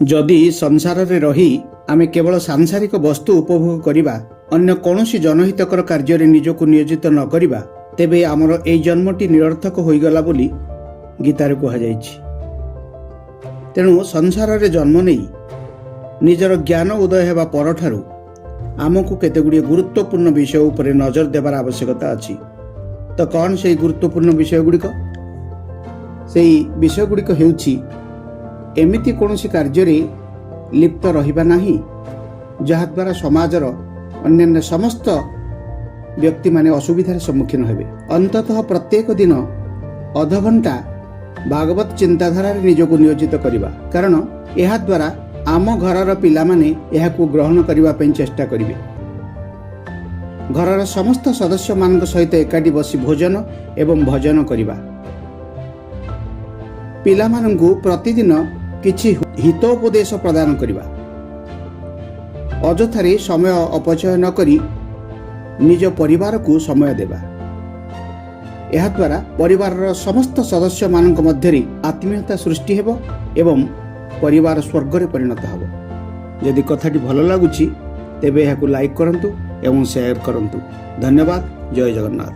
ଯଦି ସଂସାରରେ ରହି ଆମେ କେବଳ ସାଂସାରିକ ବସ୍ତୁ ଉପଭୋଗ କରିବା, ଅନ୍ୟ କୌଣସି ଜନହିତକର କାର୍ଯ୍ୟରେ ନିଜକୁ ନିୟୋଜିତ ନ କରିବା, ତେବେ ଆମର ଏହି ଜନ୍ମଟି ନିରର୍ଥକ ହୋଇଗଲା ବୋଲି ଗୀତାରେ କୁହାଯାଇଛି। ତେଣୁ ସଂସାରରେ ଜନ୍ମ ନେଇ ନିଜର ଜ୍ଞାନ ଉଦୟ ହେବା ପରଠାରୁ ଆମକୁ କେତେଗୁଡ଼ିଏ ଗୁରୁତ୍ୱପୂର୍ଣ୍ଣ ବିଷୟ ଉପରେ ନଜର ଦେବାର ଆବଶ୍ୟକତା ଅଛି। ତ କ'ଣ ସେହି ଗୁରୁତ୍ୱପୂର୍ଣ୍ଣ ବିଷୟଗୁଡ଼ିକ? ସେହି ବିଷୟଗୁଡ଼ିକ ହେଉଛି, ଏମିତି କୌଣସି କାର୍ଯ୍ୟରେ ଲିପ୍ତ ରହିବା ନାହିଁ ଯାହାଦ୍ୱାରା ସମାଜର ଅନ୍ୟାନ୍ୟ ସମସ୍ତ ବ୍ୟକ୍ତିମାନେ ଅସୁବିଧାର ସମ୍ମୁଖୀନ ହେବେ। ଅନ୍ତତଃ ପ୍ରତ୍ୟେକ ଦିନ ଅଧଘଣ୍ଟା ଭାଗବତ ଚିନ୍ତାଧାରାରେ ନିଜକୁ ନିୟୋଜିତ କରିବା, କାରଣ ଏହାଦ୍ୱାରା ଆମ ଘରର ପିଲାମାନେ ଏହାକୁ ଗ୍ରହଣ କରିବା ପାଇଁ ଚେଷ୍ଟା କରିବେ। ଘରର ସମସ୍ତ ସଦସ୍ୟମାନଙ୍କ ସହିତ ଏକାଠି ବସି ଭୋଜନ ଏବଂ ଭଜନ କରିବା। ପିଲାମାନଙ୍କୁ ପ୍ରତିଦିନ କିଛି ହିତୋପଦେଶ ପ୍ରଦାନ କରିବା। ଅଯଥାରେ ସମୟ ଅପଚୟ ନ କରି ନିଜ ପରିବାରକୁ ସମୟ ଦେବା। ଏହାଦ୍ୱାରା ପରିବାରର ସମସ୍ତ ସଦସ୍ୟମାନଙ୍କ ମଧ୍ୟରେ ଆତ୍ମୀୟତା ସୃଷ୍ଟି ହେବ ଏବଂ ପରିବାର ସ୍ୱର୍ଗରେ ପରିଣତ ହେବ। ଯଦି କଥାଟି ଭଲ ଲାଗୁଛି ତେବେ ଏହାକୁ ଲାଇକ୍ କରନ୍ତୁ ଏବଂ ସେୟାର କରନ୍ତୁ। ଧନ୍ୟବାଦ। ଜୟ ଜଗନ୍ନାଥ।